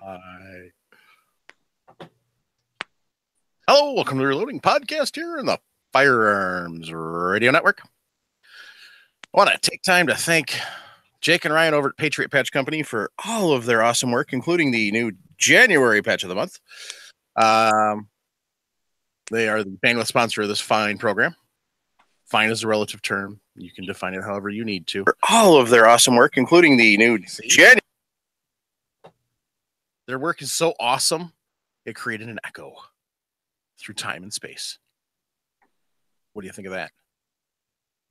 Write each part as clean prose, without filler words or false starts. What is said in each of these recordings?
Hi. Hello, welcome to the Reloading Podcast here in the Firearms Radio Network. I want to take time to thank Jake and Ryan over at Patriot Patch Company for all of their awesome work, including the new January patch of the month. They are the bandwidth sponsor of this fine program. Fine is a relative term. You can define it however you need to. For all of their awesome work, including the new January. Their work is so awesome, it created an echo through time and space. What do you think of that?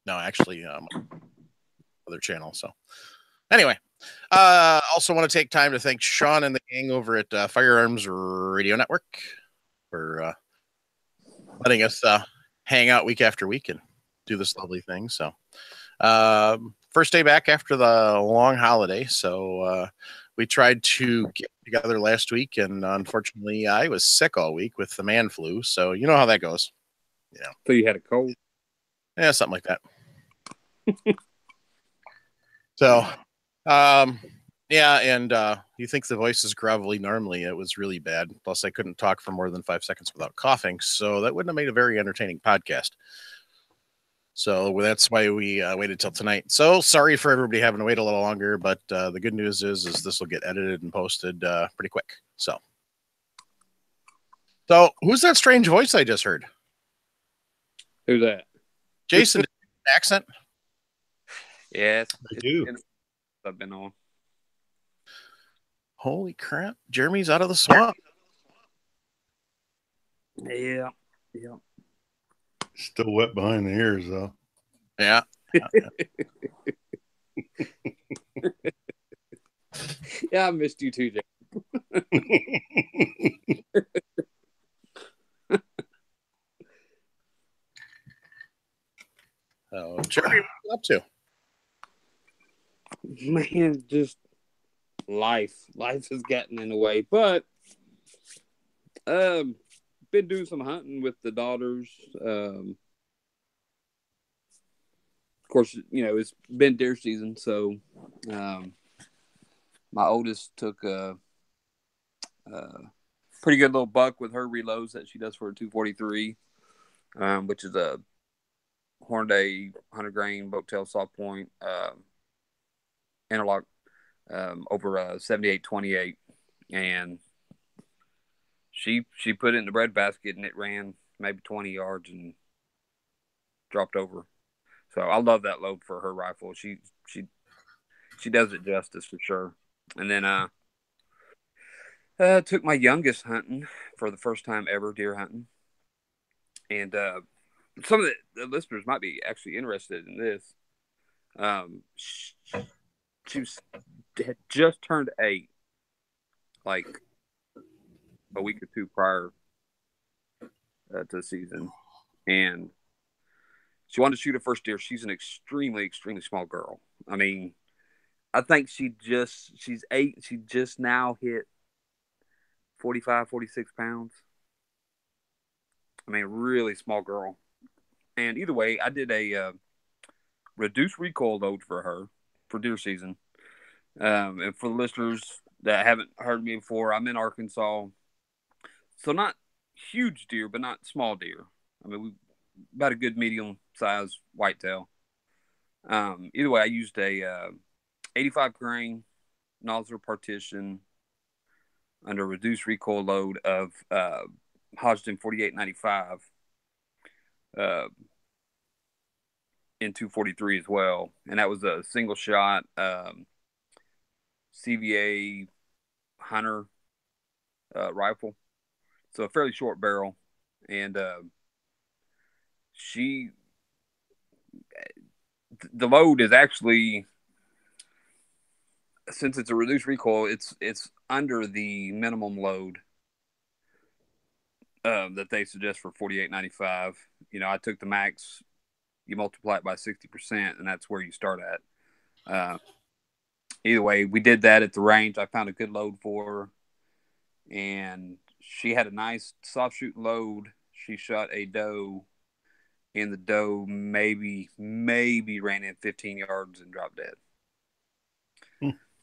No, actually, other channel. So anyway, also want to take time to thank Sean and the gang over at Firearms Radio Network for letting us hang out week after week and do this lovely thing. So first day back after the long holiday. So we tried to get together last week, and unfortunately I was sick all week with the man flu. So you know how that goes. Yeah. So you had a cold? Yeah, something like that. So, yeah, and you think the voice is gravelly normally. It was really bad. Plus, I couldn't talk for more than 5 seconds without coughing, so that wouldn't have made a very entertaining podcast. So that's why we waited till tonight. So sorry for everybody having to wait a little longer, but the good news is this will get edited and posted pretty quick. So who's that strange voice I just heard? Who's that? Jason, accent? Yes, I do. I've been on. Holy crap! Jeremy's out of the swamp. Yeah. Still wet behind the ears, though. Yeah. Yeah, I missed you too, Jack. So, Jeremy, what are you up to? Man, just life. Life has gotten in the way. But been doing some hunting with the daughters. Of course, it's been deer season, so my oldest took a pretty good little buck with her reloads that she does for a 243, which is a Hornady 100 grain Boattail saw point interlock over 78-28, and she put it in the bread basket and it ran maybe 20 yards and dropped over. So I love that load for her rifle. She does it justice for sure. And then took my youngest hunting for the first time ever, deer hunting. And some of the listeners might be actually interested in this. She had just turned 8, like a week or two prior to the season, and she wanted to shoot her first deer. She's an extremely, extremely small girl. I mean, I think she's 8. She just now hit 45, 46 pounds. I mean, really small girl. And either way, I did a reduced recoil load for her for deer season. And for the listeners that haven't heard me before, I'm in Arkansas. So not huge deer, but not small deer. I mean, about a good medium-sized whitetail. Either way, I used a 85 grain nozzle partition under reduced recoil load of Hodgdon 4895 in 243 as well. And that was a single shot CVA Hunter rifle. So a fairly short barrel. And the load is actually, since it's a reduced recoil, it's under the minimum load that they suggest for 48.95. I took the max, you multiply it by 60%, and that's where you start at. Either way, we did that at the range. I found a good load for her, and she had a nice soft shooting load. She shot a doe, and the doe maybe ran in 15 yards and dropped dead.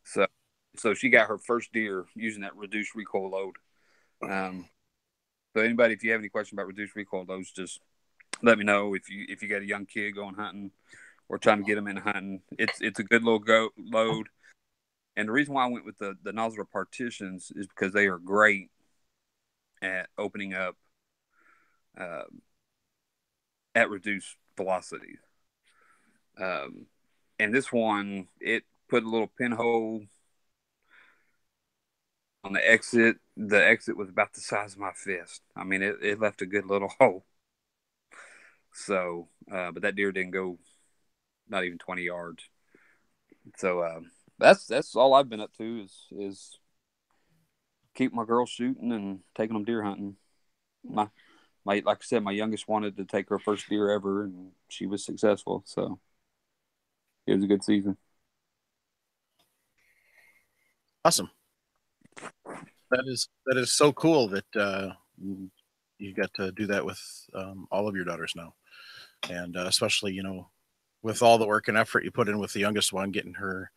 So So she got her first deer using that reduced recoil load. So anybody, if you have any question about reduced recoil loads, just let me know. If you got a young kid going hunting or trying to get them into hunting, it's a good little load. And the reason why I went with the Nosler partitions is because they are great at opening up at reduced velocities. And this one, it put a little pinhole on the exit. The exit was about the size of my fist. I mean, it left a good little hole. So, but that deer didn't go not even 20 yards. So that's all I've been up to is keep my girls shooting and taking them deer hunting. My like I said, my youngest wanted to take her first deer ever, and she was successful. So it was a good season. Awesome. That is so cool that you got to do that with all of your daughters now, and especially with all the work and effort you put in with the youngest one, getting her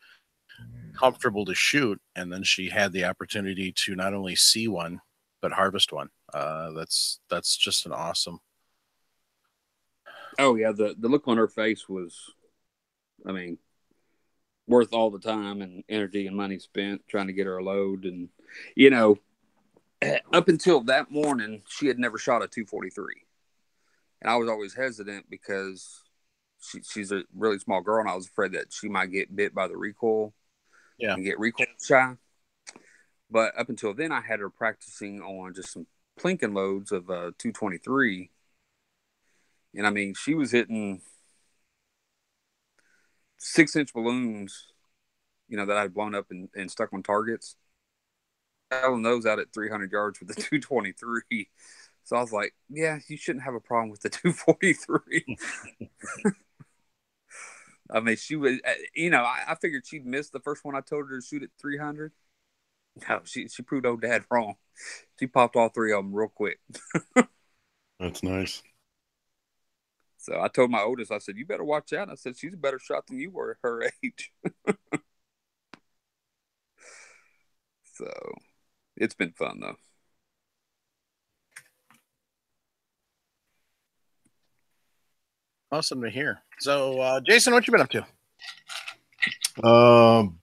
comfortable to shoot, and then she had the opportunity to not only see one but harvest one. That's just an awesome. Oh yeah, the look on her face was, I mean, worth all the time and energy and money spent trying to get her a load. And up until that morning, she had never shot a 243, and I was always hesitant because she's a really small girl, and I was afraid that she might get bit by the recoil, and get recoil shy. But up until then, I had her practicing on just some plinking loads of 223, and I mean, she was hitting 6-inch balloons, that I had blown up and stuck on targets. Selling those out at 300 yards with the 223. So I was like, yeah, you shouldn't have a problem with the 243. I mean, she was, I figured she'd miss the first one I told her to shoot at 300. No, she proved old dad wrong. She popped all three of them real quick. That's nice. So I told my oldest, I said, you better watch out. I said, she's a better shot than you were at her age. So it's been fun, though. Awesome to hear. So, Jason, what you been up to?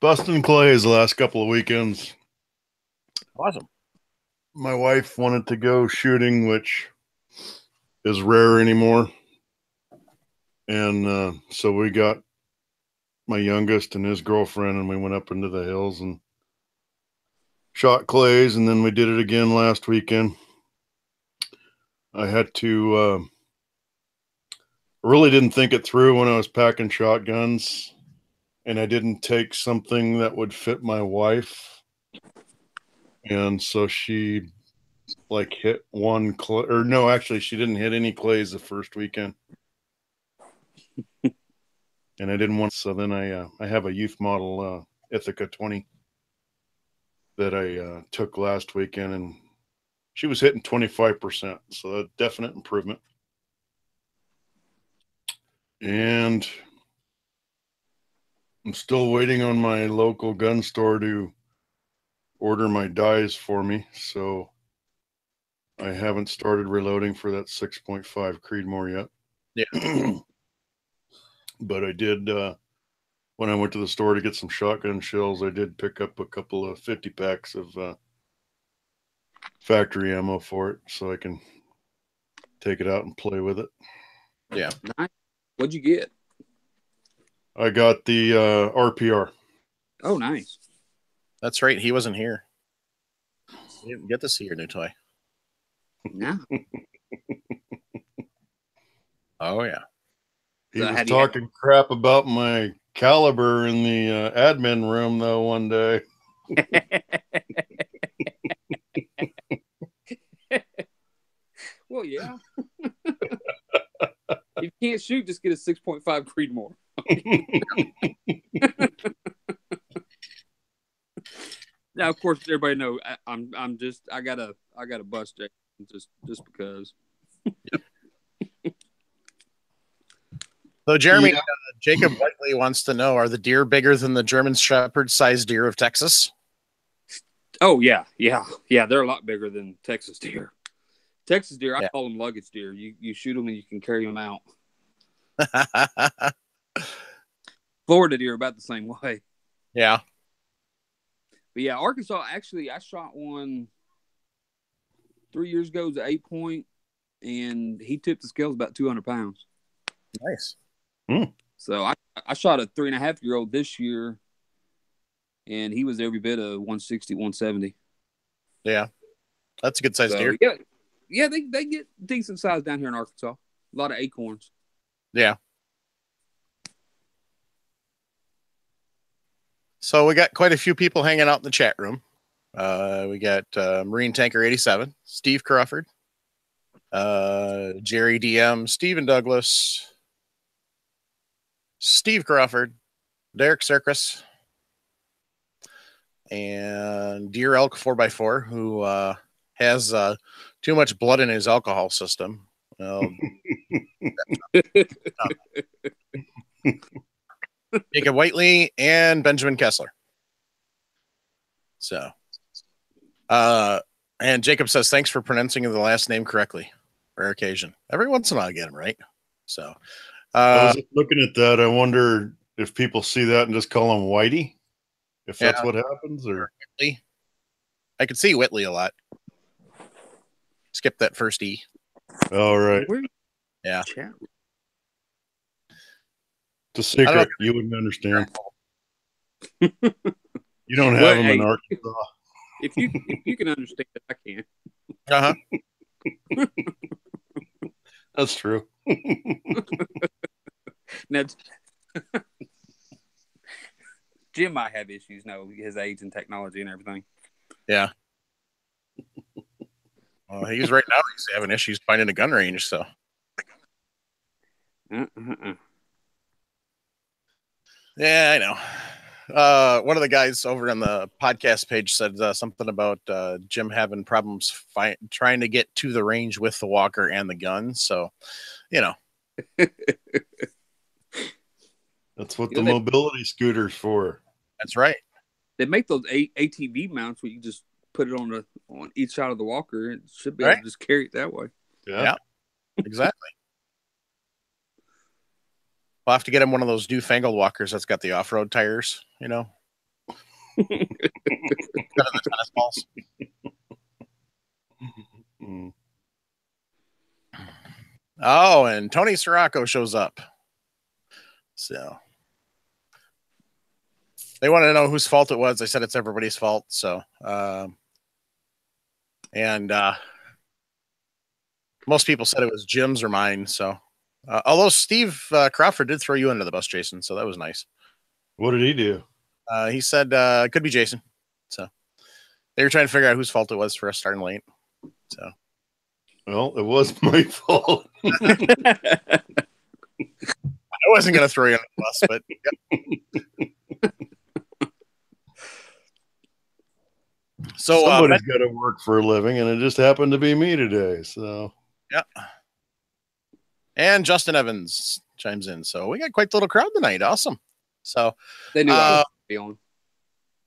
Busting clays the last couple of weekends. Awesome. My wife wanted to go shooting, which is rare anymore. And so we got my youngest and his girlfriend, and we went up into the hills and shot clays, and then we did it again last weekend. I had to really didn't think it through when I was packing shotguns, and I didn't take something that would fit my wife. And so she hit one clay, or no, actually she didn't hit any clays the first weekend. And I didn't want, so then I have a youth model Ithaca 20 that I took last weekend, and she was hitting 25%. So a definite improvement. And I'm still waiting on my local gun store to order my dies for me. So I haven't started reloading for that 6.5 Creedmoor yet. Yeah. But I did, when I went to the store to get some shotgun shells, I did pick up a couple of 50 packs of factory ammo for it, so I can take it out and play with it. Yeah. Nice. What'd you get? I got the RPR. Oh, nice. That's right. He wasn't here. You didn't get to see your new toy. No. Oh, yeah. He was talking crap about my caliber in the admin room, though, one day. Well, yeah. If you can't shoot, just get a 6.5 Creedmoor. Now, of course, everybody know I got a bust just because. So, Jeremy, Jacob Whiteley wants to know: are the deer bigger than the German Shepherd-sized deer of Texas? Oh yeah. They're a lot bigger than Texas deer. Texas deer, I Yeah. call them luggage deer. You shoot them and you can carry them out. Florida deer about the same way. Yeah. But yeah, Arkansas, actually, I shot one 3 years ago. It was an 8-point, and he tipped the scales about 200 pounds. Nice. So I shot a 3.5-year-old this year, and he was every bit of 160, 170. Yeah. That's a good sized deer. Yeah, they get decent size down here in Arkansas. A lot of acorns. Yeah. So we got quite a few people hanging out in the chat room. We got Marine Tanker 87, Steve Crawford, Jerry DM, Stephen Douglas, Steve Crawford, Derek Circus, and Deer Elk 4x4, who has too much blood in his alcohol system. Well, Jacob Whiteley and Benjamin Kessler. So, and Jacob says, thanks for pronouncing the last name correctly. Rare occasion. Every once in a while I get him right. So, I was looking at that. I wonder if people see that and just call him Whitey, if that's what happens, or Whitley. I could see Whitley a lot. Skip that first E. All right. Yeah. It's a secret. You wouldn't understand. You don't have them in Arkansas. If you can understand it, I can. Uh-huh. That's true. Now, Jim might have issues, his age and technology and everything. Yeah. Well, he's right now. He's having issues finding a gun range. So. Yeah, I know. One of the guys over on the podcast page said something about Jim having problems trying to get to the range with the walker and the gun. So, That's what the mobility scooter's for. That's right. They make those ATV mounts where you just put it on each side of the walker. It should be able to just carry it that way. Yeah. Exactly. We'll have to get him one of those newfangled walkers that's got the off-road tires, Instead of the tennis balls. Oh, and Tony Sirocco shows up. So they want to know whose fault it was. I said it's everybody's fault. So, most people said it was Jim's or mine. So, although Steve Crawford did throw you under the bus, Jason. So that was nice. What did he do? He said it could be Jason. So they were trying to figure out whose fault it was for us starting late. So, well, it was my fault. I wasn't going to throw you under the bus, but. Yeah. So somebody's got to work for a living, and it just happened to be me today. So, yeah. And Justin Evans chimes in. So we got quite the little crowd tonight. Awesome. So they knew I would be on.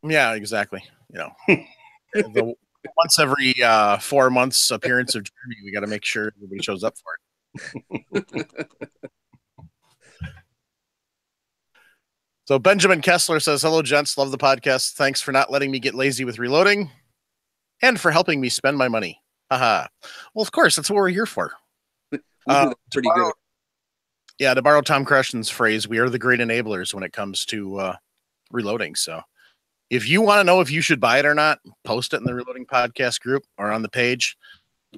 Yeah, exactly. The once every 4 months appearance of Jeremy, we got to make sure everybody shows up for it. So Benjamin Kessler says, hello, gents. Love the podcast. Thanks for not letting me get lazy with reloading and for helping me spend my money. Haha. Well, of course, that's what we're here for. Pretty good. Yeah, to borrow Tom Creston's phrase, we are the great enablers when it comes to reloading. So if you want to know if you should buy it or not, post it in the Reloading Podcast group or on the page.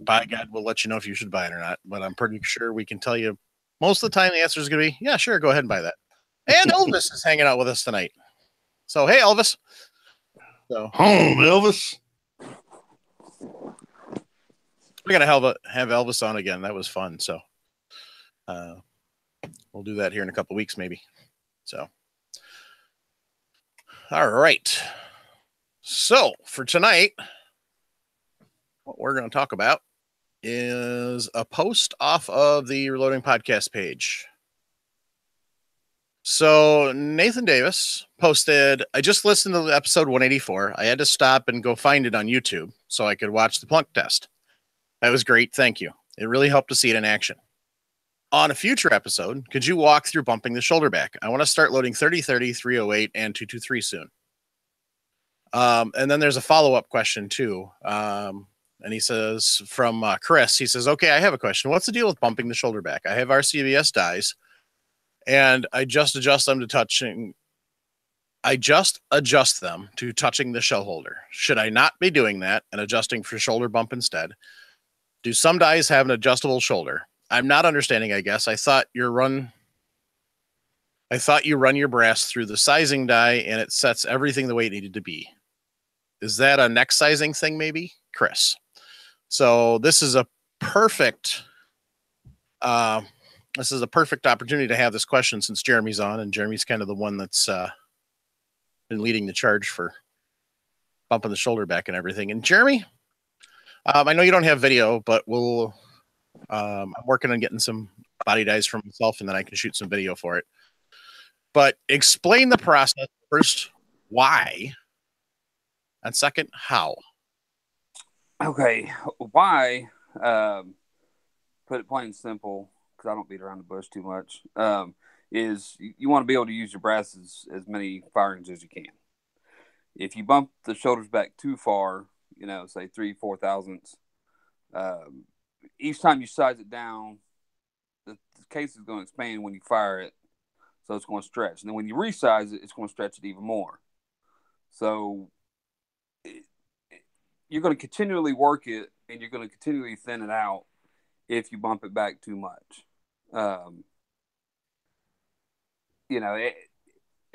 By God, we'll let you know if you should buy it or not. But I'm pretty sure we can tell you most of the time the answer is going to be, yeah, sure, go ahead and buy that. And Elvis is hanging out with us tonight. So, hey, Elvis. So, home, Elvis. We're going to have Elvis on again. That was fun. So, we'll do that here in a couple of weeks, maybe. So, all right. So, for tonight, what we're going to talk about is a post off of the Reloading Podcast page. So Nathan Davis posted, I just listened to episode 184. I had to stop and go find it on YouTube so I could watch the plunk test. That was great. Thank you. It really helped to see it in action. On a future episode, could you walk through bumping the shoulder back? I want to start loading 3030, 308, and 223 soon. And then there's a follow-up question too. And he says from Chris, he says, okay, I have a question. What's the deal with bumping the shoulder back? I have RCBS dies and I just adjust them to touching. I just adjust them to touching the shell holder. Should I not be doing that and adjusting for shoulder bump instead? Do some dies have an adjustable shoulder? I'm not understanding, I guess. I thought you run your brass through the sizing die and it sets everything the way it needed to be. Is that a neck sizing thing, maybe? Chris. So this is a perfect opportunity to have this question since Jeremy's on, and Jeremy's kind of the one that's been leading the charge for bumping the shoulder back and everything. And Jeremy, I know you don't have video, but I'm working on getting some body dies for myself, and then I can shoot some video for it. But explain the process first, why, and second, how. Okay, why? Put it plain and simple, because I don't beat around the bush too much. Is you want to be able to use your brass as many firings as you can. If you bump the shoulders back too far, say 3-4 thousandths, each time you size it down, the case is going to expand when you fire it, so it's going to stretch. And then when you resize it, it's going to stretch it even more. So you're going to continually work it, and you're going to continually thin it out if you bump it back too much. And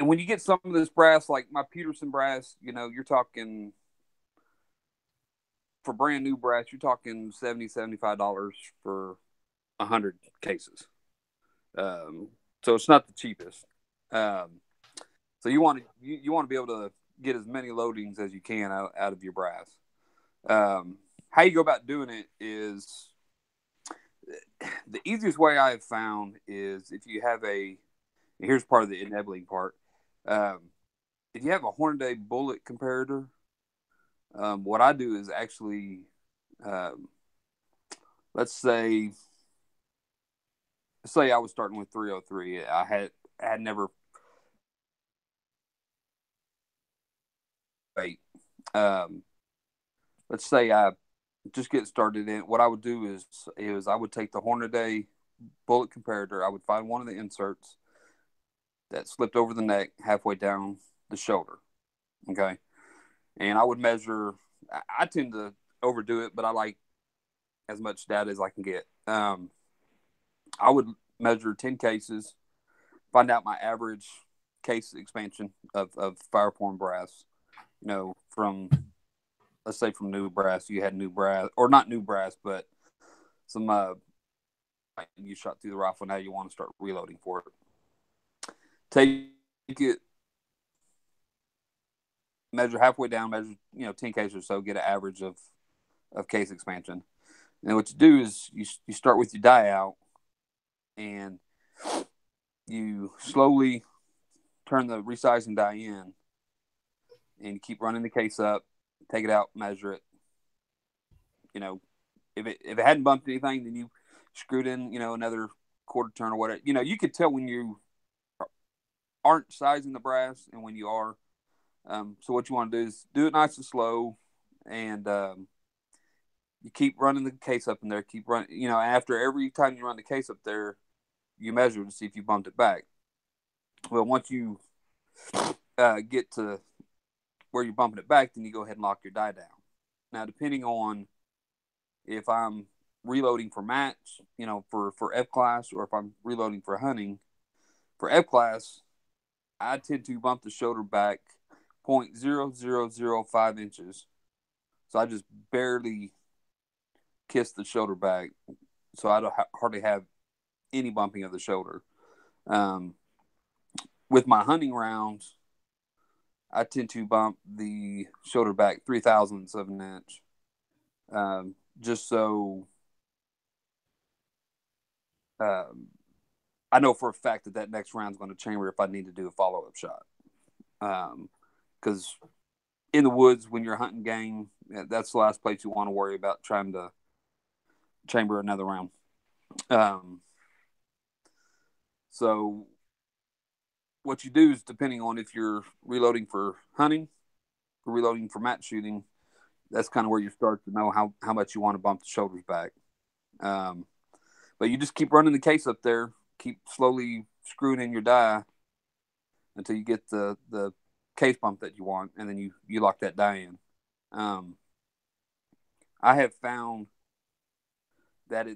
when you get some of this brass, like my Peterson brass, you're talking, for brand new brass, you're talking $70, $75 for 100 cases. So it's not the cheapest. So you want to be able to get as many loadings as you can out of your brass. How you go about doing it is the easiest way I have found is if you have here's part of the enabling part. If you have a Hornady bullet comparator, what I do is actually, let's say I was starting with 303. I had never let's say I just get started in. What I would do is I would take the Hornady bullet comparator. I would find one of the inserts that slipped over the neck halfway down the shoulder. Okay. And I would measure. I tend to overdo it, but I like as much data as I can get. I would measure 10 cases, find out my average case expansion of Fireporn brass. Let's say from new brass, you had new brass, or not new brass, but some you shot through the rifle. Now you want to start reloading for it. Take it, measure halfway down, measure 10 cases or so, get an average of case expansion. And what you do is you start with your die out, and you slowly turn the resizing die in, and you keep running the case up, take it out, measure it. If it hadn't bumped anything, then you screwed in, another quarter turn or whatever. You could tell when you aren't sizing the brass and when you are. So what you want to do is do it nice and slow, and you keep running the case up in there. Keep running. After every time you run the case up there, you measure to see if you bumped it back. Well, once you get to where you're bumping it back, then you go ahead and lock your die down. Now, depending on if I'm reloading for match, for F-class, or if I'm reloading for hunting, for F-class, I tend to bump the shoulder back 0.0005 inches. So I just barely kiss the shoulder back, so I don't hardly have any bumping of the shoulder. With my hunting rounds, I tend to bump the shoulder back 0.003 of an inch, just so I know for a fact that next round is going to chamber if I need to do a follow-up shot. Because in the woods, when you're hunting game, that's the last place you want to worry about trying to chamber another round. So what you do is, depending on if you're reloading for hunting or reloading for match shooting, that's kind of where you start to know how much you want to bump the shoulders back. But you just keep running the case up there, keep slowly screwing in your die until you get the case bump that you want, and then you lock that die in. I have found that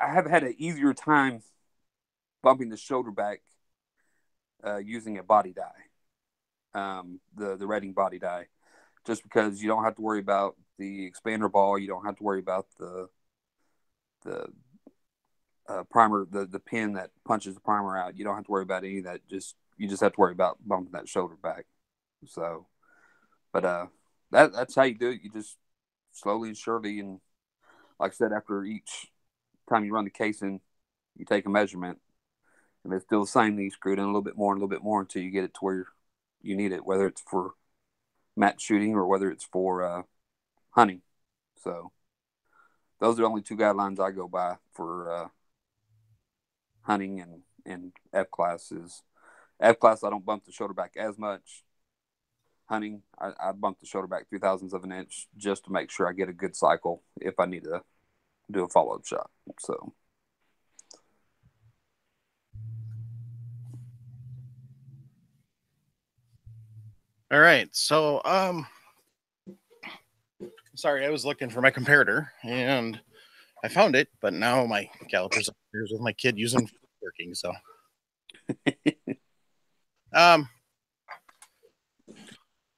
I have had an easier time bumping the shoulder back using a body die, the Redding body die, just because you don't have to worry about the expander ball, you don't have to worry about the primer, the pin that punches the primer out. You don't have to worry about any of that. You just have to worry about bumping that shoulder back. So, but that's how you do it. You just slowly and surely, and like I said, after each time you run the casing, you take a measurement. If it's still the same, then you screw it in a little bit more and a little bit more until you get it to where you need it, whether it's for match shooting or whether it's for hunting. So those are the only two guidelines I go by for hunting and F classes. F class, I don't bump the shoulder back as much. Hunting, I bump the shoulder back 0.003 of an inch just to make sure I get a good cycle if I need to do a follow-up shot. So. All right. So, sorry, I was looking for my comparator and I found it, but now my caliper's upstairs with my kid using working. So,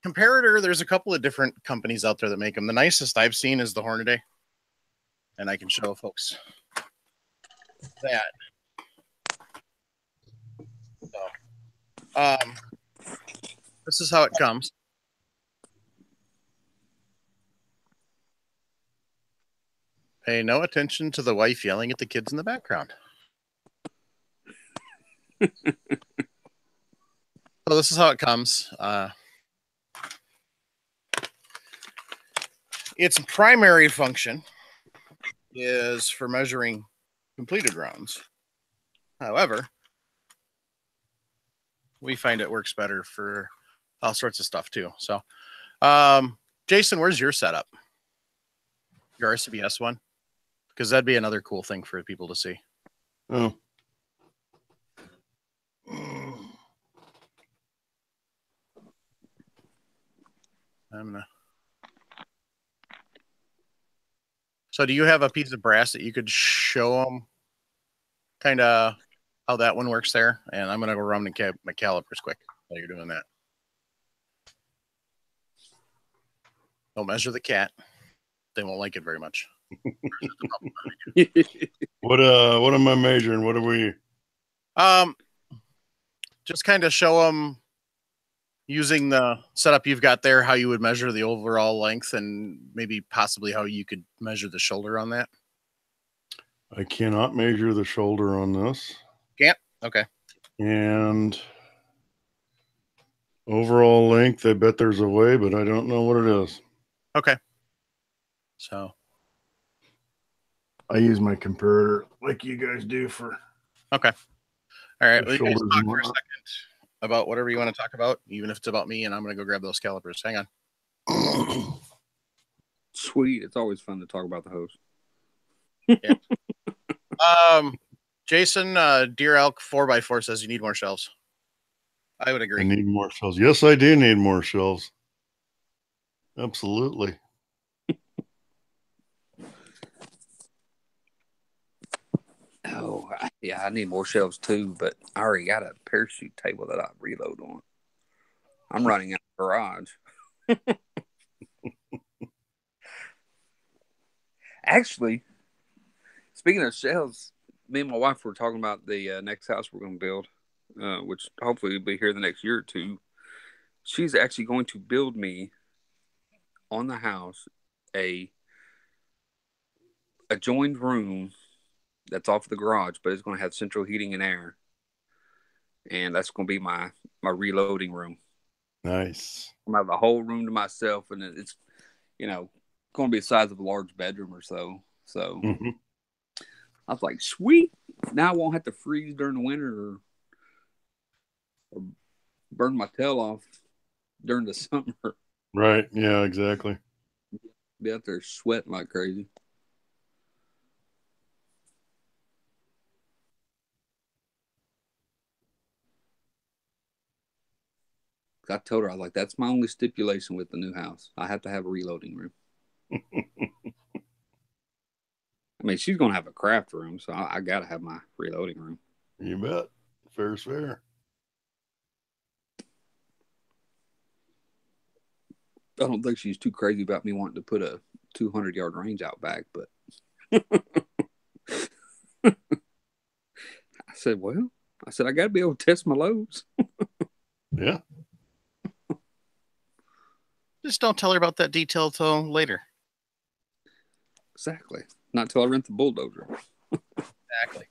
comparator, there's a couple of different companies out there that make them. The nicest I've seen is the Hornady, and I can show folks that. So, this is how it comes. Pay no attention to the wife yelling at the kids in the background. So this is how it comes. Its primary function is for measuring completed rounds. However, we find it works better for all sorts of stuff too. So, Jason, where's your setup? Your RCBS one? Because that'd be another cool thing for people to see. Oh. So do you have a piece of brass that you could show them kind of how that one works there? And I'm going to go run my calipers quick while you're doing that. Don't measure the cat. They won't like it very much. What am I measuring? What are we? Just kind of show them using the setup you've got there, how you would measure the overall length and maybe possibly how you could measure the shoulder on that. I cannot measure the shoulder on this. Can't? Okay. And overall length, I bet there's a way, but I don't know what it is. Okay. So I use my comparator like you guys do for. Okay. All right. Well, you guys talk for a second about whatever you want to talk about, even if it's about me, and I'm going to go grab those calipers. Hang on. Sweet. It's always fun to talk about the hose. Yeah. Jason, Deer Elk 4x4 says you need more shelves. I would agree. I need more shelves. Yes, I do need more shelves. Absolutely. Oh, yeah, I need more shelves too, but I already got a parachute table that I reload on. I'm running out of garage. Actually, speaking of shelves, me and my wife were talking about the next house we're going to build, which hopefully will be here the next year or two. She's actually going to build me on the house a joined room that's off the garage, but it's going to have central heating and air, and that's going to be my reloading room. Nice. I'm going to have the whole room to myself, and it's going to be the size of a large bedroom or so. So I was like, sweet. Now I won't have to freeze during the winter or burn my tail off during the summer. Right. Yeah, exactly. Be out there sweating like crazy. I told her, I was like, that's my only stipulation with the new house. I have to have a reloading room. I mean, she's going to have a craft room, so I got to have my reloading room. You bet. Fair's fair. I don't think she's too crazy about me wanting to put a 200-yard range out back, but I said, I got to be able to test my loads. Yeah. Just don't tell her about that detail till later. Exactly. Not till I rent the bulldozer. Exactly.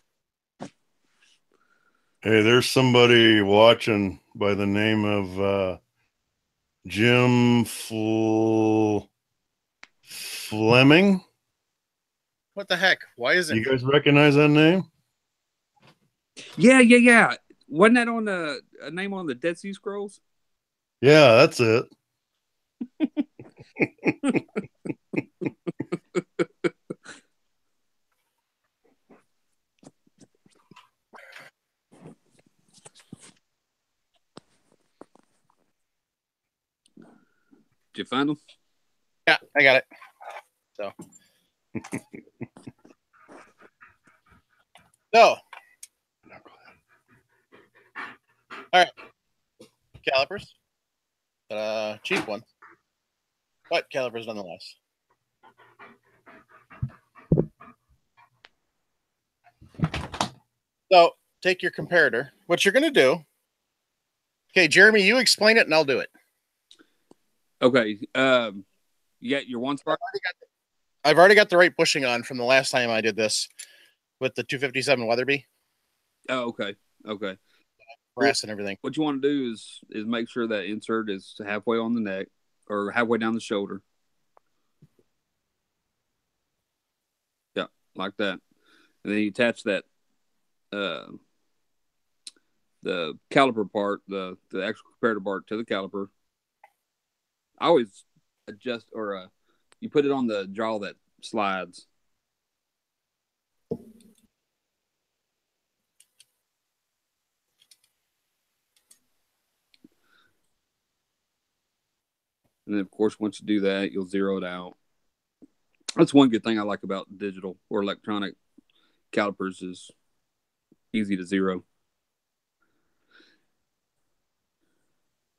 Hey, there's somebody watching by the name of Jim Fleming. What the heck? Why isn't You guys recognize that name? Yeah. Wasn't that on a name on the Dead Sea Scrolls? Yeah, that's it. Did you find them? Yeah, I got it. So. So. All right. Calipers. Cheap ones. But calipers nonetheless. So take your comparator. What you're going to do. Okay, Jeremy, you explain it and I'll do it. Okay. You got your one spark? I've already got the right bushing on from the last time I did this with the 257 Weatherby. Oh, okay. Brass and everything. What you want to do is make sure that insert is halfway on the neck or halfway down the shoulder. Yeah, like that. And then you attach that the caliper part, the actual comparator part to the caliper. I always adjust or you put it on the jaw that slides. And then, of course, once you do that, you'll zero it out. That's one good thing I like about digital or electronic calipers is easy to zero.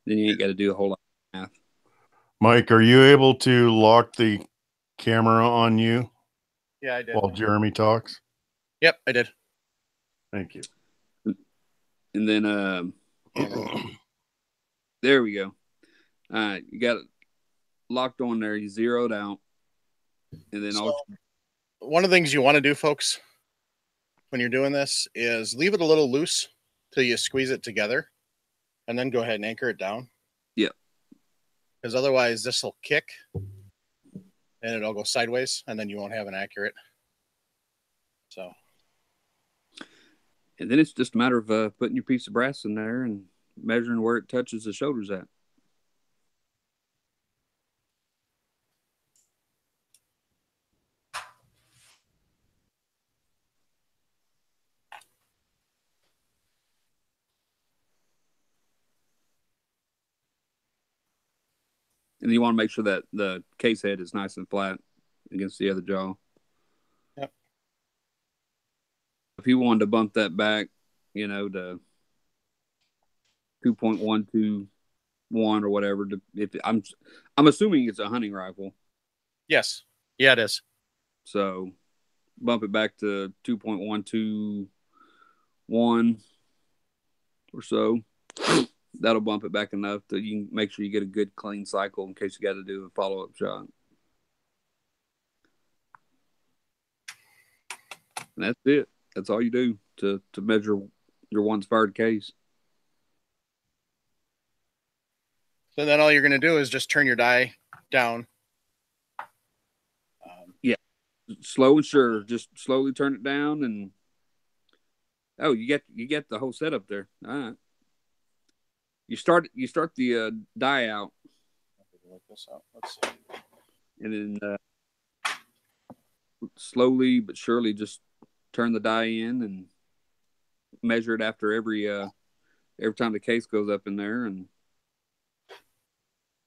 Then you ain't got to do a whole lot of math. Mike, are you able to lock the camera on you? Yeah, I did. While Jeremy talks? Yep, I did. Thank you. And then there we go. All right, you got it locked on there. You zeroed out. And then one of the things you want to do, folks, when you're doing this is leave it a little loose till you squeeze it together and then go ahead and anchor it down. Yeah. Because otherwise this will kick and it'll go sideways and then you won't have an accurate. So. And then it's just a matter of putting your piece of brass in there and measuring where it touches the shoulders at. And you want to make sure that the case head is nice and flat against the other jaw. Yep. If you wanted to bump that back, to 2.121 or whatever, I'm assuming it's a hunting rifle. Yes. Yeah, it is. So bump it back to 2.121 or so. That'll bump it back enough that you can make sure you get a good clean cycle in case you got to do a follow-up shot. And that's it. That's all you do to measure your once fired case. So then all you're going to do is just turn your die down. Yeah, slow and sure. Just slowly turn it down, and you get the whole setup there. All right. You start the die out. Let's see. And then slowly but surely just turn the die in and measure it after every time the case goes up in there, and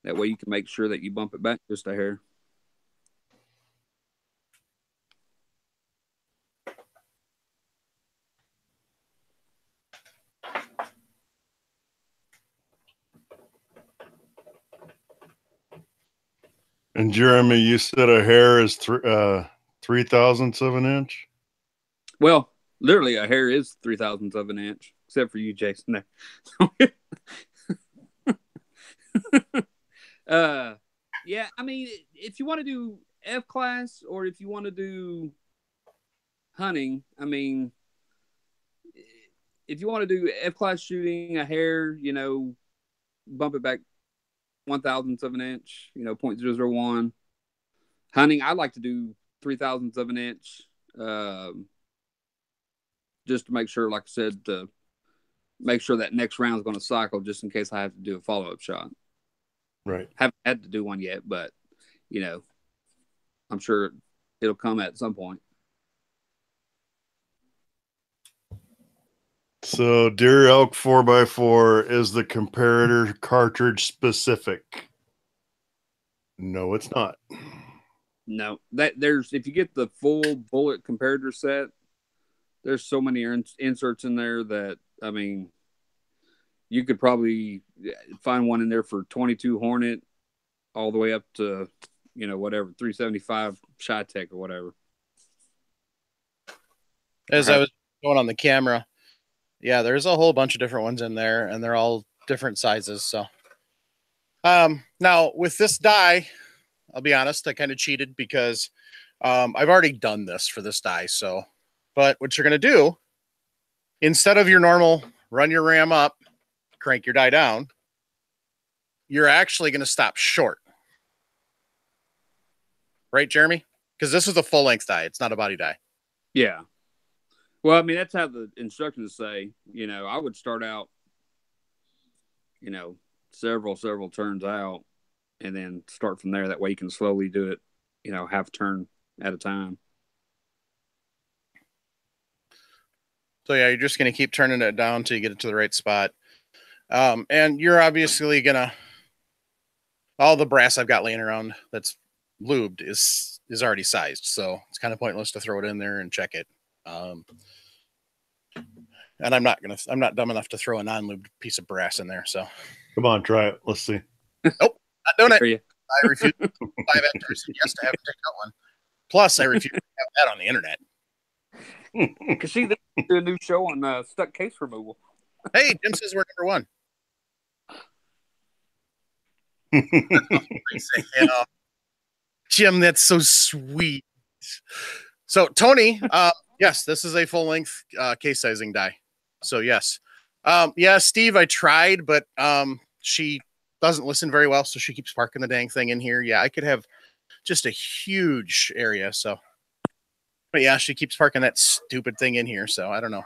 that way you can make sure that you bump it back just a hair. And Jeremy, you said a hair is 3/1000ths of an inch? Well, literally a hair is 3/1000ths of an inch, except for you, Jason. Yeah, I mean, if you want to do F class or if you want to do hunting, I mean, if you want to do F class shooting, a hair, bump it back 1/1000th of an inch, 0.001. Hunting, I like to do 3/1000ths of an inch, just to make sure, like I said, to make sure that next round is going to cycle, just in case I have to do a follow up shot. Right. Haven't had to do one yet, but I'm sure it'll come at some point. So Deer Elk 4x4 is the comparator cartridge specific? No, it's not. No, if you get the full bullet comparator set, there's so many inserts in there that, I mean, you could probably find one in there for 22 Hornet all the way up to, whatever, 375 Chi-Tech or whatever. As I was going on the camera, yeah, there's a whole bunch of different ones in there, and they're all different sizes. So, now with this die, I'll be honest, I kind of cheated because I've already done this for this die. So, but what you're going to do, instead of your normal run your ram up, crank your die down, you're actually going to stop short. Right, Jeremy? Because this is a full length die. It's not a body die. Yeah. Well, I mean, that's how the instructions say. I would start out, several turns out, and then start from there. That way you can slowly do it, half a turn at a time. So, yeah, you're just going to keep turning it down until you get it to the right spot. And you're obviously going to, all the brass I've got laying around that's lubed is already sized. So it's kind of pointless to throw it in there and check it. And I'm not dumb enough to throw a non-lubed piece of brass in there. So come on, try it. Let's see. Nope, not doing it. I refuse 5 after yes to have to take out one. Plus, I refuse to have that on the internet. Because see, they do a new show on stuck case removal. Hey, Jim says we're number 1. Jim, that's so sweet. So, Tony, yes, this is a full-length case sizing die. So, yes. Yeah, Steve, I tried, but she doesn't listen very well, so she keeps parking the dang thing in here. Yeah, I could have just a huge area, so. But, yeah, she keeps parking that stupid thing in here, so I don't know.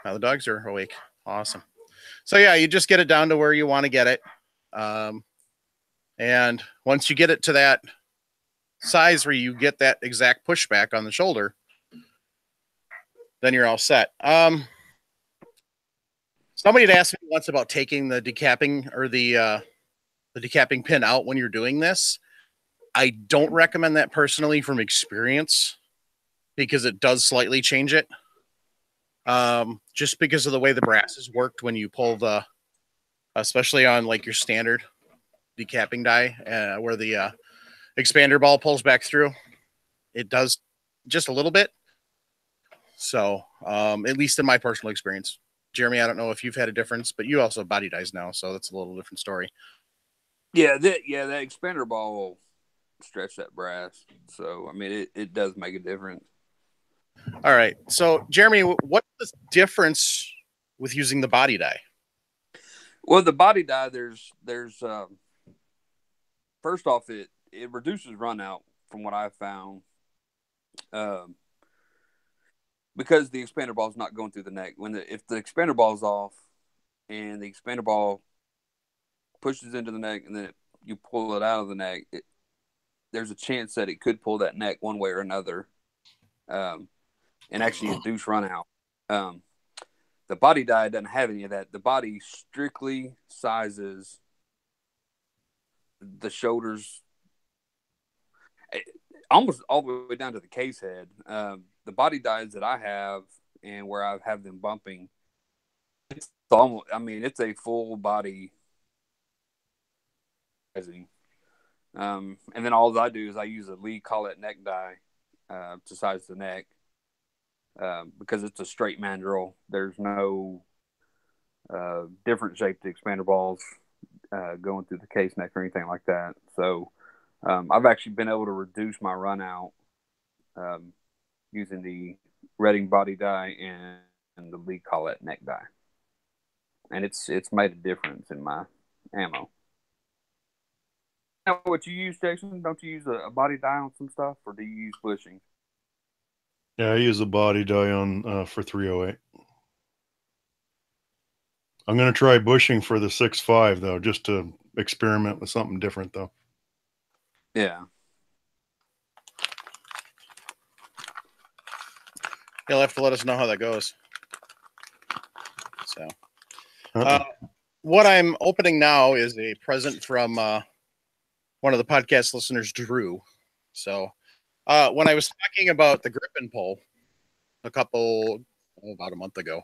Now the dogs are awake. Awesome. So, yeah, you just get it down to where you want to get it. And once you get it to that size where you get that exact pushback on the shoulder, then you're all set. Somebody had asked me once about taking the decapping or the decapping pin out when you're doing this. I don't recommend that personally from experience because it does slightly change it. Just because of the way the brass is worked when you pull especially on like your standard decapping die, where the expander ball pulls back through, it does just a little bit. So, at least in my personal experience, Jeremy, I don't know if you've had a difference, but you also have body dies now, so that's a little different story. Yeah, that expander ball will stretch that brass. So I mean, it does make a difference. All right. So Jeremy, what's the difference with using the body die? Well, the body die, there's first off, it reduces run out from what I've found, because the expander ball is not going through the neck. If the expander ball is off and the expander ball pushes into the neck and then you pull it out of the neck, there's a chance that it could pull that neck one way or another, and actually induce run out. The body die doesn't have any of that. The body strictly sizes the shoulders almost all the way down to the case head. The body dies that I have and where I have them bumping, it's almost, I mean, it's a full body sizing. And then all I do is I use a Lee Collette neck die to size the neck, because it's a straight mandrel. There's no different shaped expander balls going through the case neck or anything like that. So I've actually been able to reduce my run out using the Redding body die and the Lee Collette neck die, and it's made a difference in my ammo. Now, what you use, Jason? Don't you use a body die on some stuff, or do you use bushing? Yeah, I use a body die on for 308. I'm going to try bushing for the 6.5 though, just to experiment with something different though. Yeah. You'll have to let us know how that goes. So, what I'm opening now is a present from one of the podcast listeners, Drew. So, when I was talking about the grip and pull about a month ago,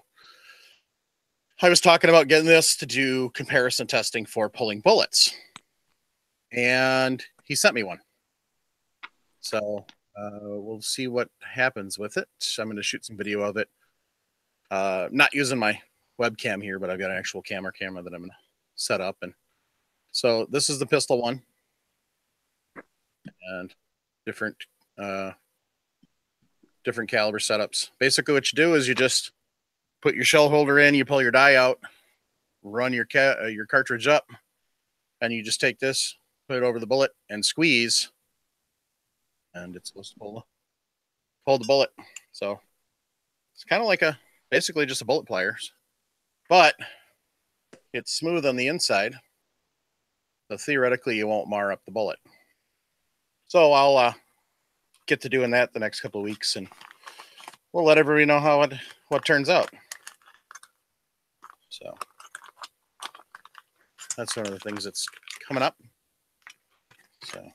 I was talking about getting this to do comparison testing for pulling bullets, and he sent me one. So we'll see what happens with it. I'm going to shoot some video of it. Not using my webcam here, but I've got an actual camera that I'm going to set up. And so this is the pistol one, and different caliber setups. Basically what you do is you just put your shell holder in, you pull your die out, run your cartridge up, and you just take this, put it over the bullet and squeeze, and it's supposed to pull the bullet. So it's kind of like basically just a bullet pliers, but it's smooth on the inside. So theoretically you won't mar up the bullet. So I'll get to doing that the next couple of weeks, and we'll let everybody know what turns out. So that's one of the things that's coming up. So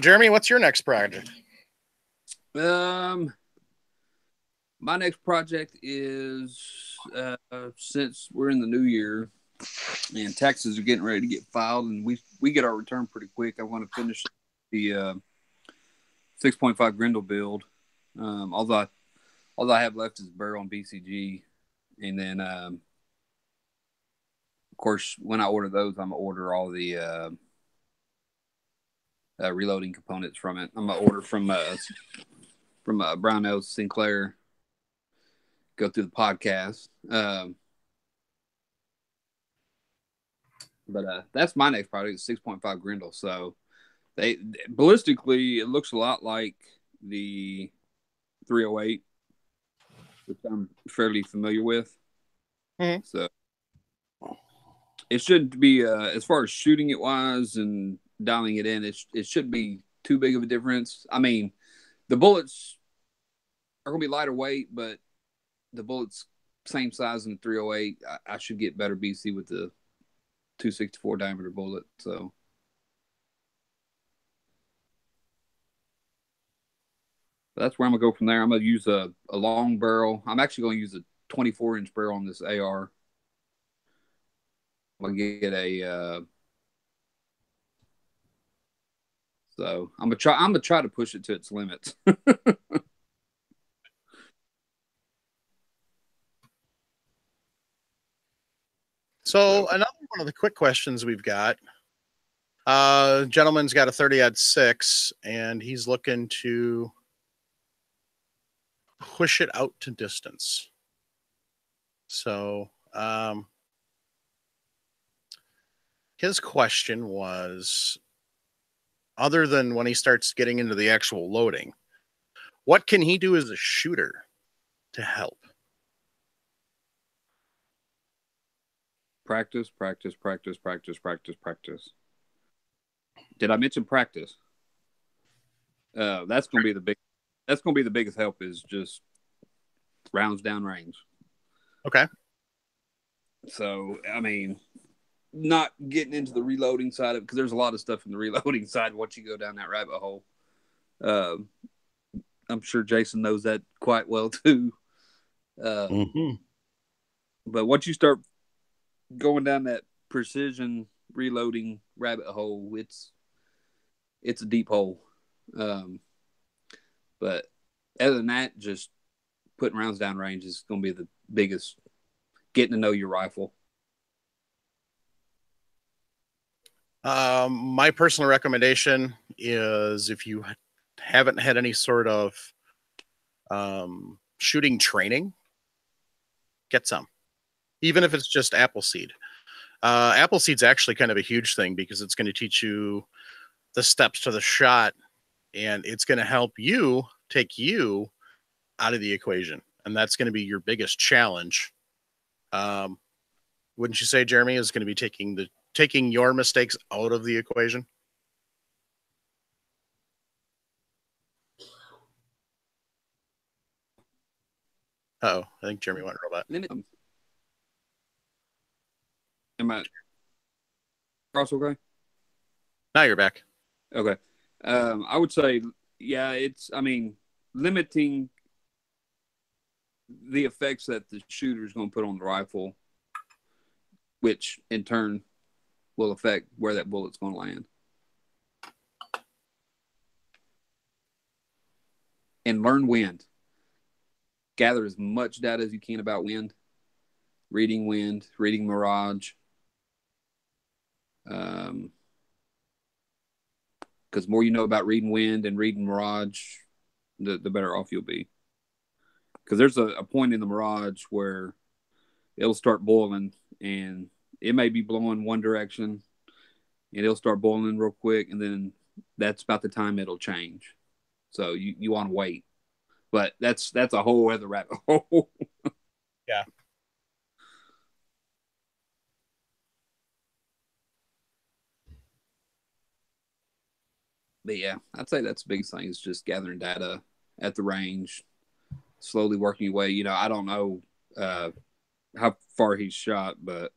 Jeremy, what's your next project? My next project is, since we're in the new year and taxes are getting ready to get filed, and we get our return pretty quick, I want to finish the 6.5 Grendel build. All I have left is barrel and BCG, and then of course when I order those, I'm gonna order all the reloading components from it. I'm gonna order from Brownells Sinclair. Go through the podcast, but that's my next project, 6.5 Grendel. So they ballistically, it looks a lot like the 308, which I'm fairly familiar with. Mm-hmm. So it shouldn't be, as far as shooting it wise and dialing it in, it shouldn't be too big of a difference. I mean, the bullets are going to be lighter weight, but the bullets same size in the 308. I should get better BC with the 264 diameter bullet. So that's where I'm gonna go from there. I'm gonna use a long barrel. I'm actually going to use a 24-inch barrel on this AR. I'm gonna get so I'm gonna try to push it to its limits. So another one of the quick questions we've got. Gentleman's got a 30-06, and he's looking to push it out to distance. So his question was, other than when he starts getting into the actual loading, what can he do as a shooter to help? Practice, practice, practice, practice, practice, practice. Did I mention practice? That's going to be the biggest help, is just rounds down range. Okay. So, I mean, not getting into the reloading side of it, because there's a lot of stuff in the reloading side once you go down that rabbit hole. I'm sure Jason knows that quite well too. But once you start going down that precision reloading rabbit hole, it's a deep hole. But other than that, just putting rounds down range is going to be the biggest. Getting to know your rifle. My personal recommendation is, if you haven't had any sort of shooting training, get some, even if it's just Appleseed. Appleseed's actually kind of a huge thing, because it's going to teach you the steps to the shot, and it's going to help you take you out of the equation. And that's going to be your biggest challenge. Wouldn't you say, Jeremy, is going to be taking your mistakes out of the equation? Oh, I think Jeremy went robot. Am I cross okay? Now you're back. Okay. I would say, yeah, limiting the effects that the shooter is going to put on the rifle, which in turn will affect where that bullet's going to land. And learn wind. Gather as much data as you can about wind. Reading mirage. Because the more you know about reading wind and reading mirage, the better off you'll be. Because there's a point in the mirage where it'll start boiling, and it may be blowing one direction, and it'll start boiling real quick, and then that's about the time it'll change. So you want to wait. But that's a whole other rabbit hole. Yeah. But yeah, I'd say that's the biggest thing, is just gathering data at the range, slowly working your way. You know, I don't know how far he's shot, but,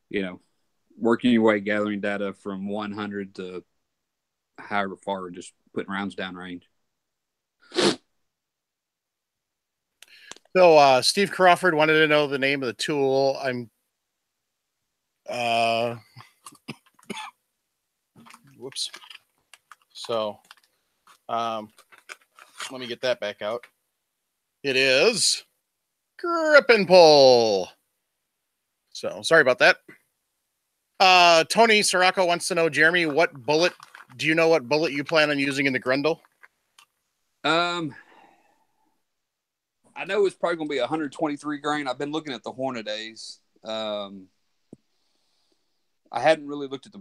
you know, working your way, gathering data from 100 to however far, just putting rounds down range. So Steve Crawford wanted to know the name of the tool. Whoops. So let me get that back out. It is Grip and Pull. So sorry about that. Tony Sirocco wants to know, Jeremy, do you know what bullet you plan on using in the Grundle? I know it's probably going to be 123 grain. I've been looking at the Hornadays. I hadn't really looked at the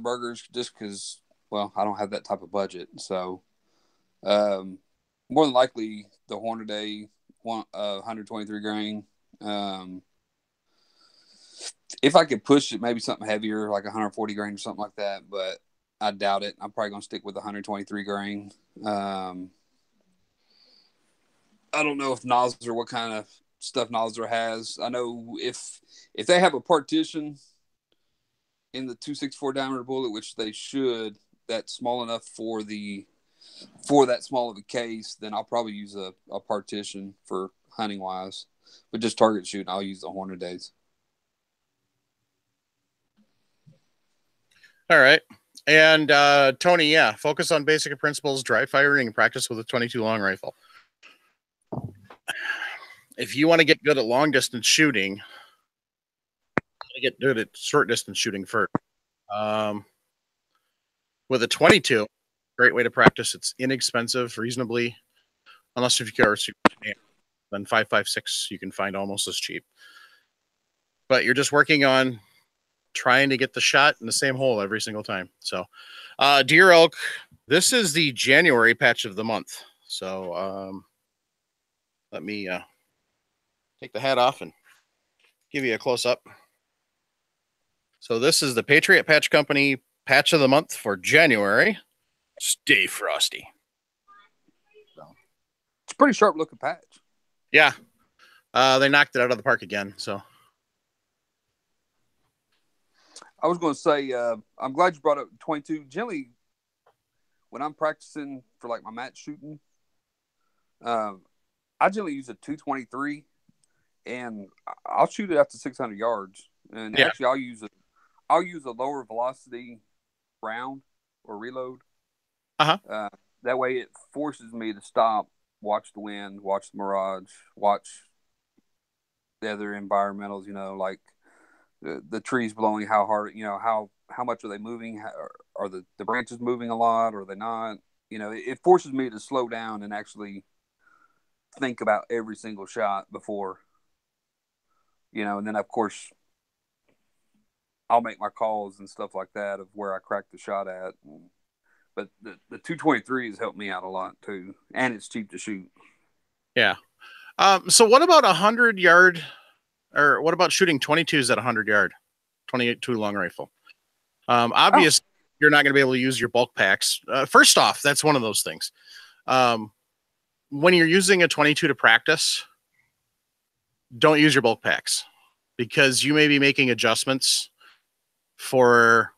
burgers, just because, well, I don't have that type of budget. So more than likely the Hornaday 123 grain. If I could push it, maybe something heavier, like 140 grain or something like that, but I doubt it. I'm probably going to stick with 123 grain. I don't know if Nosler, what kind of stuff Nosler has. I know if they have a partition in the 264 diameter bullet, which they should, that's small enough for that small of a case, then I'll probably use a partition for hunting wise. But just target shooting, I'll use the Hornadays. All right. And Tony, yeah, focus on basic principles, dry firing, and practice with a 22 long rifle. If you want to get good at long distance shooting, to get good at short distance shooting first. With a 22, great way to practice. It's inexpensive, reasonably, unless if you are super then 5.56 you can find almost as cheap. But you're just working on trying to get the shot in the same hole every single time. So, deer elk, this is the January patch of the month. So, let me take the hat off and give you a close up. So this is the Patriot Patch Company patch of the month for January. Stay frosty. It's a pretty sharp looking patch. Yeah. They knocked it out of the park again. So I was going to say, I'm glad you brought up 22. Generally, when I'm practicing for like my match shooting, I generally use a 223, and I'll shoot it after 600 yards. And actually, I'll use a lower velocity round or reload. That way, it forces me to stop, watch the wind, watch the mirage, watch the other environmentals. Like the trees blowing, how hard, how much are they moving? Are the branches moving a lot, or are they not? It forces me to slow down and actually think about every single shot before, and then of course I'll make my calls and stuff like that of where I crack the shot at. But the 223 has helped me out a lot too, and it's cheap to shoot. Yeah. So what about 100 yard, or what about shooting 22s at 100 yard, 22 long rifle? Obviously, you're not going to be able to use your bulk packs. First off, that's one of those things. When you're using a 22 to practice, don't use your bulk packs, because you may be making adjustments for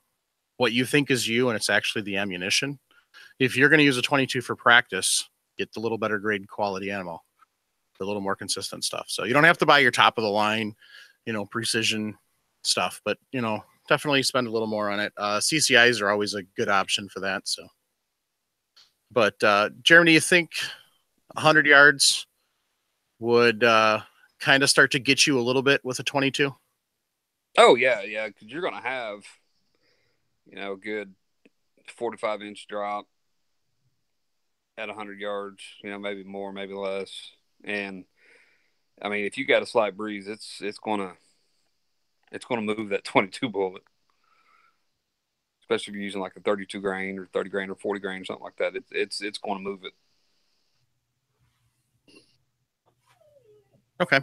what you think is you, and it's actually the ammunition. If you're going to use a 22 for practice, get the little better grade quality ammo, the little more consistent stuff. So you don't have to buy your top of the line, precision stuff, but definitely spend a little more on it. CCIs are always a good option for that. So, but Jeremy, do you think 100 yards would kind of start to get you a little bit with a 22? Oh yeah, because you're gonna have a good 45-inch drop at 100 yards, maybe more, maybe less. And I mean, if you got a slight breeze, it's gonna move that 22 bullet, especially if you're using like a 32 grain or 30 grain or 40 grain or something like that. It's going to move it. Okay.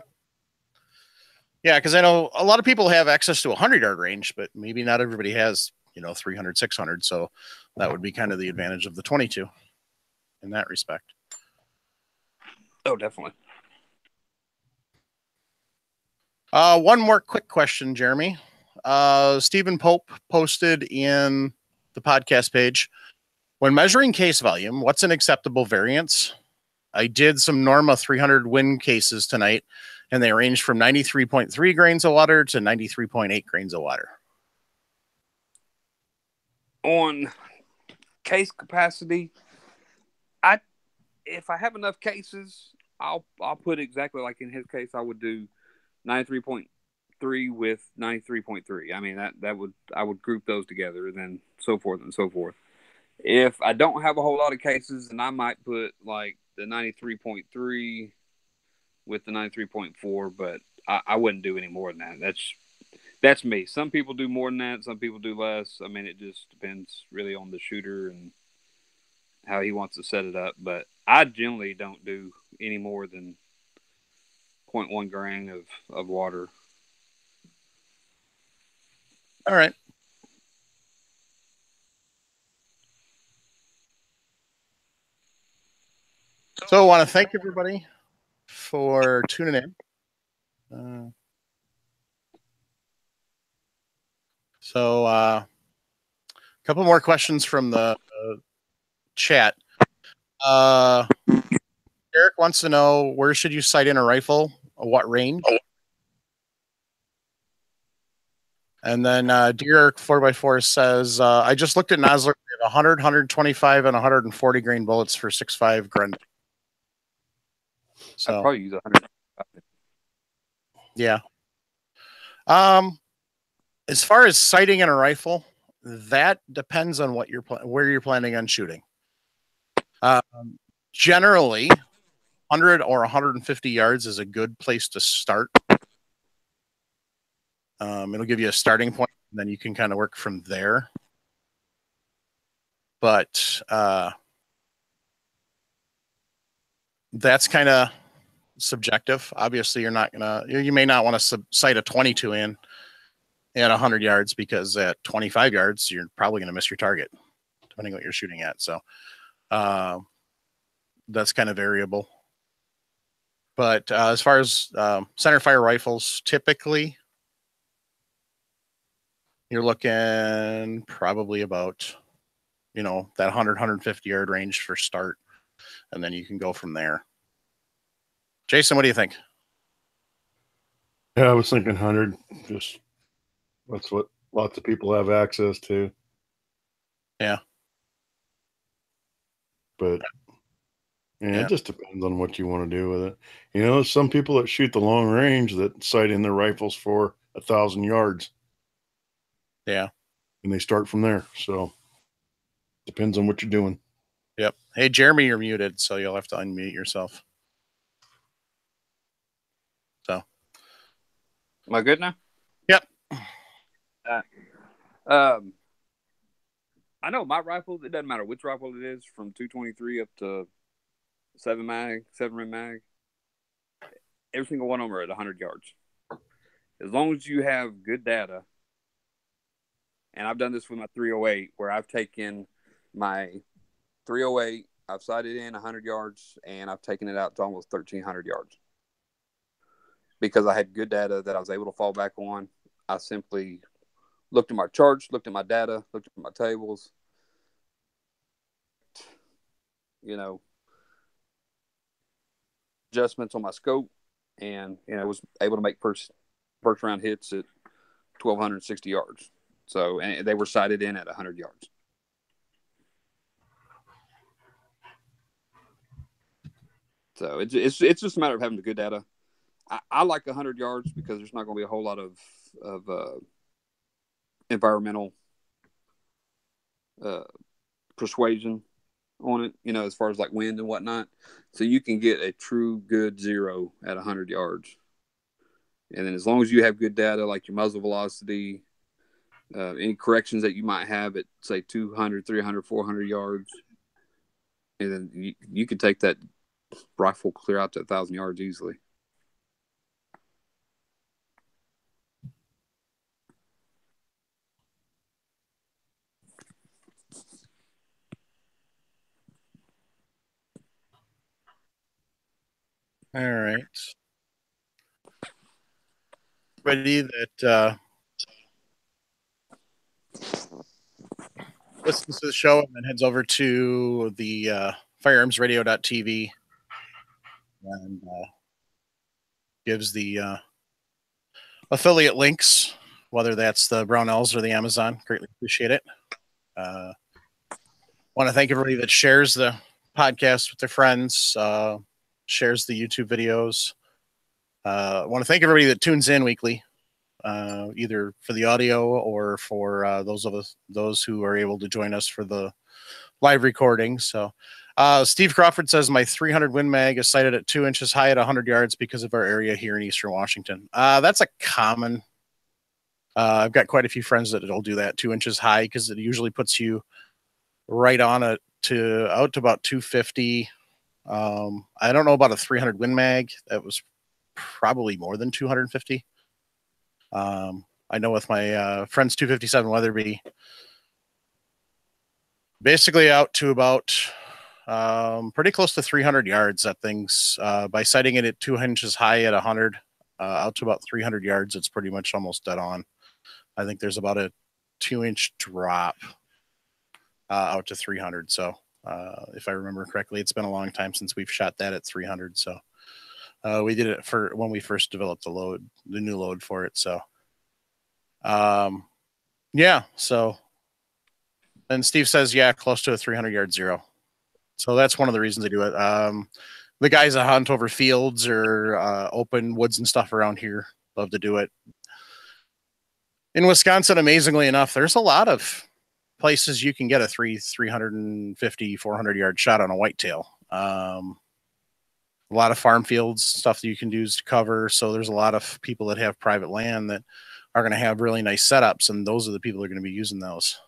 Yeah, because I know a lot of people have access to 100-yard range, but maybe not everybody has 300, 600. So that would be kind of the advantage of the 22 in that respect. Oh, definitely. One more quick question, Jeremy. Stephen Pope posted in the podcast page, when measuring case volume, what's an acceptable variance? I did some Norma 300 wind cases tonight, and they ranged from 93.3 grains of water to 93.8 grains of water. On case capacity, if I have enough cases, I'll put exactly like in his case. I would do 93.3 with 93.3. I mean I would group those together, and then so forth and so forth. If I don't have a whole lot of cases, then I might put like the 93.3 with the 93.4, but I wouldn't do any more than that. That's me. Some people do more than that. Some people do less. I mean, it just depends really on the shooter and how he wants to set it up. But I generally don't do any more than 0.1 grain of water. All right. So I want to thank everybody for tuning in. So a couple more questions from the chat. Eric wants to know, where should you sight in a rifle? What range? And then Deer 4x4 says, I just looked at Nosler, 100, 125, and 140 grain bullets for 6.5 Grendel. So I'd probably use 100. Yeah. As far as sighting in a rifle, that depends on what where you're planning on shooting. Generally, 100 or 150 yards is a good place to start. It'll give you a starting point, and then you can kind of work from there. But that's kind of subjective. Obviously, you're not gonna. You may not want to sight a 22 in at 100 yards because at 25 yards, you're probably going to miss your target, depending on what you're shooting at. So that's kind of variable. But as far as center fire rifles, typically you're looking probably about, that 100, 150 yard range for start, and then you can go from there. Jason, what do you think? Yeah, I was thinking 100. Just that's what lots of people have access to. Yeah. But it just depends on what you want to do with it. There's some people that shoot the long range that sight in their rifles for 1,000 yards. Yeah. And they start from there. So depends on what you're doing. Yep. Hey, Jeremy, you're muted, so you'll have to unmute yourself. So. Am I good now? Yep. I know my rifle, it doesn't matter which rifle it is, from 223 up to 7 ring mag. Every single one of them are at 100 yards. As long as you have good data, and I've done this with my 308, where I've taken my 308, I've sighted in 100 yards, and I've taken it out to almost 1,300 yards. Because I had good data that I was able to fall back on. I simply looked at my charts, looked at my data, looked at my tables, adjustments on my scope, and was able to make first round hits at 1,260 yards. So, and they were sighted in at 100 yards. So it's just a matter of having the good data. I like 100 yards because there's not going to be a whole lot of environmental persuasion on it, as far as like wind and whatnot. So you can get a true good zero at 100 yards. And then as long as you have good data, like your muzzle velocity, any corrections that you might have at, say, 200, 300, 400 yards, and then you can take that rifle clear out to 1,000 yards easily. All right. Ready that listens to the show and then heads over to the firearmsradio.tv and gives the affiliate links, whether that's the Brownells or the Amazon. Greatly appreciate it. Want to thank everybody that shares the podcast with their friends, shares the YouTube videos. Want to thank everybody that tunes in weekly, either for the audio or for those who are able to join us for the live recording. So Steve Crawford says my 300 Win Mag is sighted at 2 inches high at 100 yards because of our area here in Eastern Washington. That's a common. I've got quite a few friends that will do that 2 inches high because it usually puts you right on it out to about 250. I don't know about a 300 Win Mag. That was probably more than 250. I know with my friend's 257 Weatherby, basically out to about pretty close to 300 yards. That thing's by sighting it at 2 inches high at 100, out to about 300 yards. It's pretty much almost dead on. I think there's about a 2-inch drop out to 300. So if I remember correctly, it's been a long time since we've shot that at 300. So we did it for when we first developed the new load for it. So yeah. So and Steve says, yeah, close to a 300-yard zero. So that's one of the reasons I do it. The guys that hunt over fields or open woods and stuff around here love to do it. in Wisconsin, amazingly enough, there's a lot of places you can get a 350, 400 yard shot on a whitetail. A lot of farm fields, stuff that you can use to cover. So there's a lot of people that have private land that are going to have really nice setups, and those are the people that are going to be using those.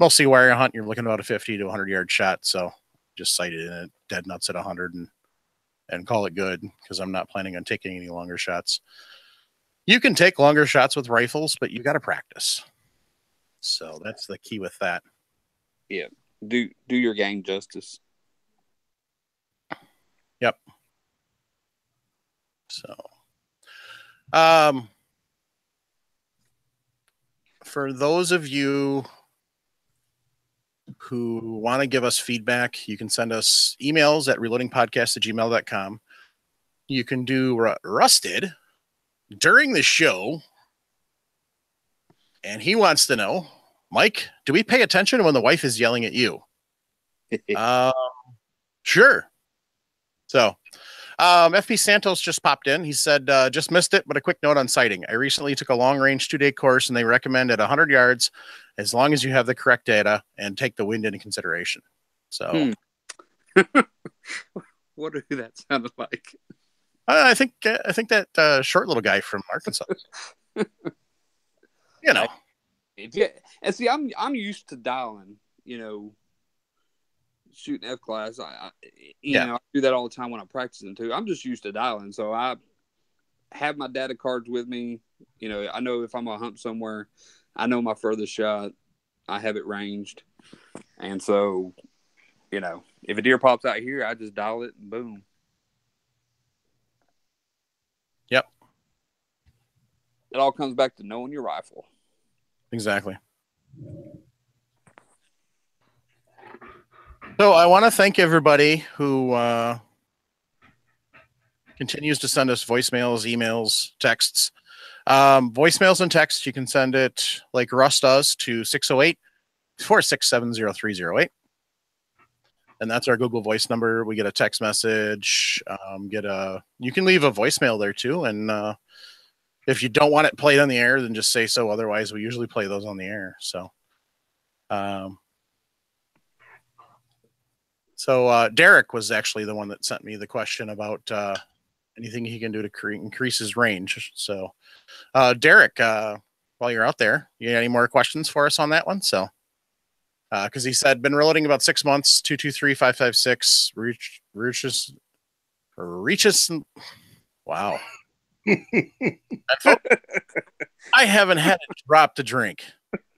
Mostly wire hunt, you're looking about a 50 to 100 yard shot. So just sighted in it, dead nuts at 100 and call it good, because I'm not planning on taking any longer shots. You can take longer shots with rifles, but you got to practice. So that's the key with that. Yeah. Do your game justice. Yep. So, for those of you who want to give us feedback, you can send us emails at reloadingpodcast@gmail.com. You can do Rusted during the show. And he wants to know, Mike, do we pay attention when the wife is yelling at you? Sure. So, FP Santos just popped in. He said, just missed it, but a quick note on sighting. I recently took a long-range 2-day course, and they recommend at 100 yards, as long as you have the correct data and take the wind into consideration. So, what did that sound like? I think that short little guy from Arkansas. You know. Yeah, and see, I'm used to dialing. Shooting F class. I do that all the time when I'm practicing too. I'm just used to dialing, so I have my data cards with me. I know if I'm gonna hunt somewhere, I know my furthest shot. I have it ranged, and so if a deer pops out here, I just dial it and boom. Yep. It all comes back to knowing your rifle. Exactly. So I want to thank everybody who continues to send us voicemails, emails, texts. Voicemails and texts, you can send it like Russ does to 608-467-0308. And that's our Google Voice number. We get a text message, you can leave a voicemail there too. And if you don't want it played on the air, then just say so. Otherwise, we usually play those on the air. So, Derek was actually the one that sent me the question about anything he can do to increase his range. So, Derek, while you're out there, you got any more questions for us on that one? So, because he said, been reloading about 6 months, 223-556, reaches. Wow. I haven't had a drop to drink.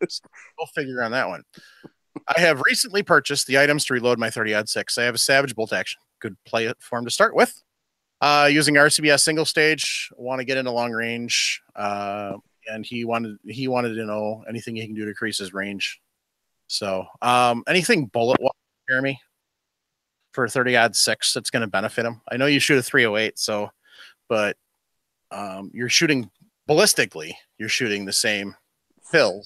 We'll figure on that one. I have recently purchased the items to reload my 30-06. I have a Savage bolt action. Good platform to start with. Using RCBS single stage. Want to get into long range. And he wanted to know anything he can do to increase his range. So anything bullet wise, Jeremy, for 30-06 that's going to benefit him. I know you shoot a 308, but you're shooting ballistically. You're shooting the same pill.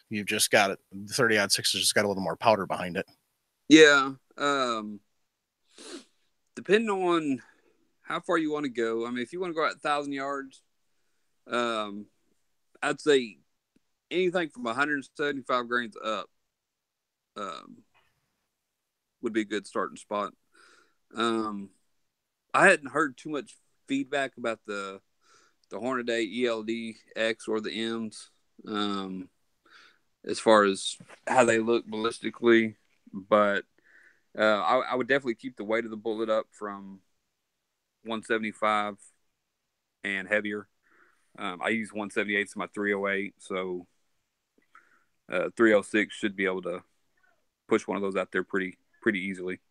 You've just got it. The 30-06 has just got a little more powder behind it. Yeah. Depending on how far you want to go. I mean, if you want to go at 1,000 yards, I'd say anything from 175 grains up would be a good starting spot. I hadn't heard too much feedback about the Hornady ELD X or the M's. As far as how they look ballistically, but I would definitely keep the weight of the bullet up from 175 and heavier. I use 178 in my 308, so 306 should be able to push one of those out there pretty easily.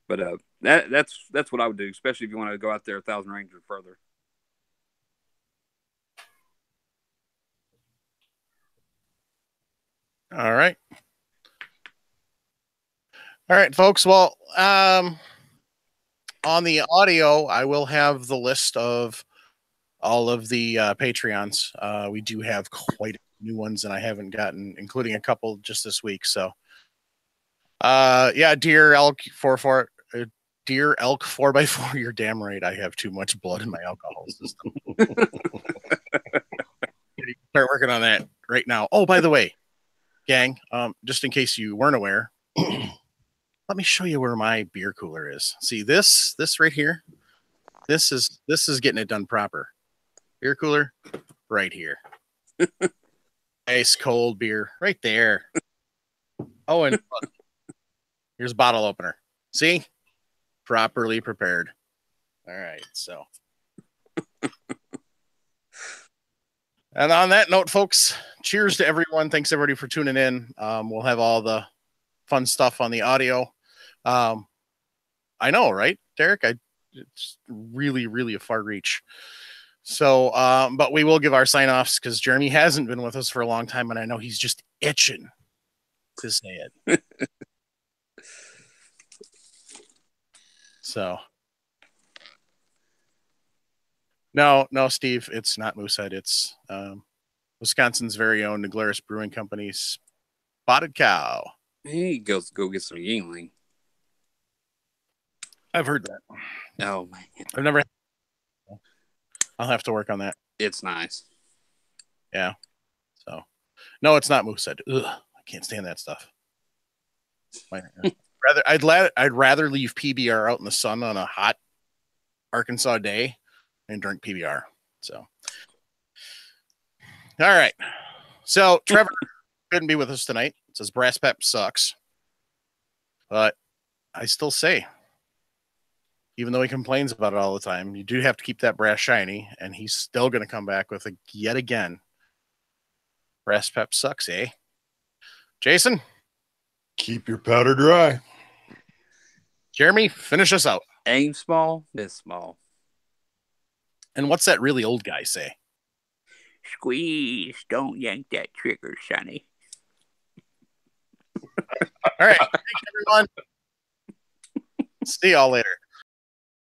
But that's what I would do, especially if you want to go out there 1,000 range or further. All right, folks. Well, on the audio, I will have the list of all of the Patreons. We do have quite a few new ones, and I haven't gotten, including a couple just this week. So, Deer Elk 4x4. You're damn right. I have too much blood in my alcohol system. start working on that right now. Oh, by the way, gang, just in case you weren't aware, let me show you where my beer cooler is. See this right here? This is getting it done proper. Beer cooler right here. Ice cold beer right there. Oh, and look, here's a bottle opener. See? Properly prepared. All right, so. And on that note, folks, cheers to everyone. Thanks everybody for tuning in. We'll have all the fun stuff on the audio. I know, right, Derek? It's really, really a far reach. So, but we will give our sign-offs because Jeremy hasn't been with us for a long time, and I know he's just itching to say it. So, no, Steve, it's not Moosehead. It's Wisconsin's very own Neglaris Brewing Company's Spotted Cow. He goes go get some Yingling. I've heard that. Oh man, I've never. I'll have to work on that. it's nice. Yeah. So, no, it's not Moosehead. Ugh, I can't stand that stuff. I'd rather leave PBR out in the sun on a hot Arkansas day and drink PBR. So, all right. So Trevor couldn't be with us tonight. It says Brass Pep sucks, but I still say, even though he complains about it all the time, you do have to keep that brass shiny, and he's still going to come back with it yet again. Brass Pep sucks, eh? Jason? Keep your powder dry. Jeremy, finish us out. Aim small, miss small. And what's that really old guy say? Squeeze, don't yank that trigger, Sonny. All right. Thanks, everyone. See y'all later.